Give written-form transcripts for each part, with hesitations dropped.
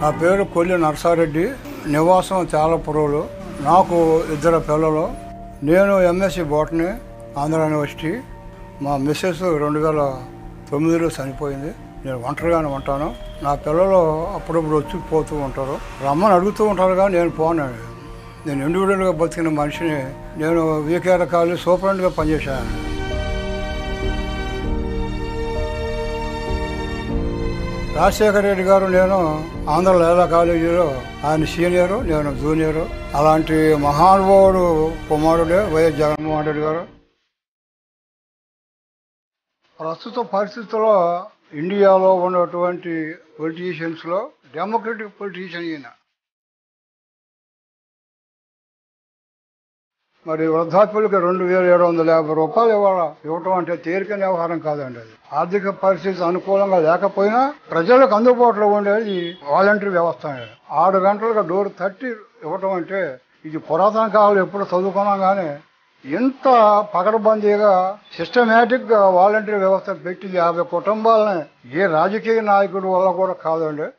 నా పేరు కొల్లి నరసారెడ్డి, నివాసం చాలపురంలో. నాకు ఇద్దరు పిల్లలు. నేను ఎంఎస్సి బోటనీ, ఆంధ్ర యూనివర్సిటీ. మా మిస్సెస్ 2009లో చనిపోయింది. నేను ఒంటరిగానే ఉంటాను. నా పిల్లలు అప్పుడప్పుడు వచ్చి పోతూ ఉంటారు, రమ్మని అడుగుతూ ఉంటారు, కానీ నేను పోను. నేను ఇండివిజువల్గా బతికిన మనిషిని. నేను వీకేఆర్ కాలేజ్ సూపరింటెండెంట్గా పనిచేశాను. రాజశేఖర రెడ్డి గారు, నేను ఆంధ్ర లైలా కాలేజీలో ఆయన సీనియరు, నేను జూనియరు. అలాంటి మహానుభావుడు కుమారుడే వైఎస్ జగన్మోహన్ రెడ్డి గారు. ప్రస్తుత పరిస్థితుల్లో ఇండియాలో ఉన్నటువంటి పొలిటీషియన్స్లో డెమోక్రటిక్ పొలిటీషియన్ ఈయన. మరి వృద్ధాప్యులకి 2750 రూపాయలు ఇవ్వటం అంటే తేలికైన వ్యవహారం కాదండి. అది ఆర్థిక పరిస్థితి అనుకూలంగా లేకపోయినా ప్రజలకు అందుబాటులో ఉండేది వాలంటరీ వ్యవస్థ. 6 గంటలుగా డోర్ తట్టి ఇవ్వటం అంటే ఇది పురాతన కాలంలో ఎప్పుడు చదువుకున్నాం, కానీ ఇంత పకడ్బందీగా సిస్టమేటిక్గా వాలంటరీ వ్యవస్థ పెట్టింది 50 కుటుంబాలని ఏ రాజకీయ నాయకుడి వల్ల కూడా కాదండి.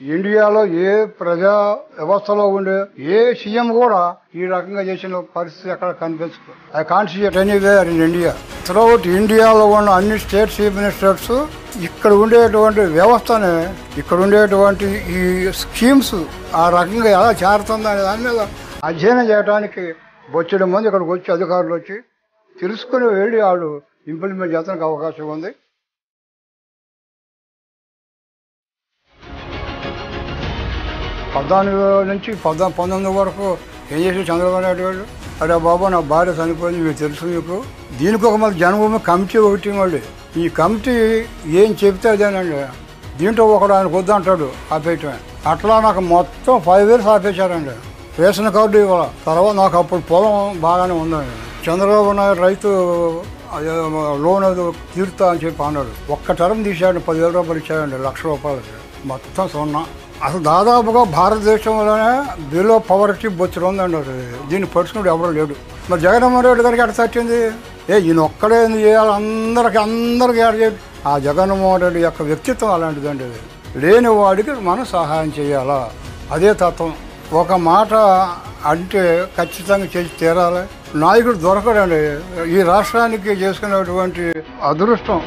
ఇండియాలో ఏ ప్రజా వ్యవస్థలో ఉండే ఏ సీఎం కూడా ఈ రకంగా చేసిన పరిస్థితి ఎక్కడ కనిపించదు. I can't see it anywhere in India. Throughout ఇండియాలో ఉన్న అన్ని స్టేట్ చీఫ్ మినిస్టర్స్ ఇక్కడ ఉండేటువంటి వ్యవస్థని, ఇక్కడ ఉండేటువంటి ఈ స్కీమ్స్ ఆ రకంగా ఎలా చేరుతుంది అనే దాని మీద అధ్యయనం చేయడానికి బొచ్చెడు మంది ఇక్కడికి వచ్చి అధికారులు వచ్చి తెలుసుకుని వెళ్ళి వాళ్ళు ఇంప్లిమెంట్ చేయడానికి అవకాశం ఉంది. నుంచి 19 వరకు ఏం చేసి చంద్రబాబు నాయుడు గారు, అరే బాబా నా భార్య చనిపోయింది, మీకు తెలుసు మీకు. దీనికి ఒక మళ్ళీ జన్మభూమి కమిటీ ఒకటి మళ్ళీ. ఈ కమిటీ ఏం చెప్తే అదేనండి. దీంట్లో ఒకడు ఆయనకు వద్దంటాడు, ఆపేయటమే. అట్లా నాకు మొత్తం 5 years ఆపేశారండి. రేషన్ కార్డు ఇవ్వాల. తర్వాత నాకు అప్పుడు పొలం బాగానే ఉందండి. చంద్రబాబు నాయుడు రైతు లోన్ అది తీరుతా అని చెప్పి అన్నాడు. ఒక్క టర్మ్ తీసాడు, 10,000 రూపాయలు ఇచ్చాడండి, 1,00,000 రూపాయలకి. మొత్తం సున్నా. అసలు దాదాపుగా భారతదేశంలోనే బిలో పవర్టీ బొచ్చుడు ఉందండి. దీన్ని పడుచుకుంటూ ఎవరు లేడు. మరి జగన్మోహన్ రెడ్డి గారికి ఎక్కడ తట్టింది? ఈయన ఒక్కడే చేయాలి, అందరికీ యాడ్ చేయాలి. ఆ జగన్మోహన్ రెడ్డి యొక్క వ్యక్తిత్వం అలాంటిదండి. లేని వాడికి మనం సహాయం చేయాలా, అదే తత్వం. ఒక మాట అంటే ఖచ్చితంగా చేసి తీరాలి. నాయకుడు దొరకడండి. ఈ రాష్ట్రానికి చేసుకునేటువంటి అదృష్టం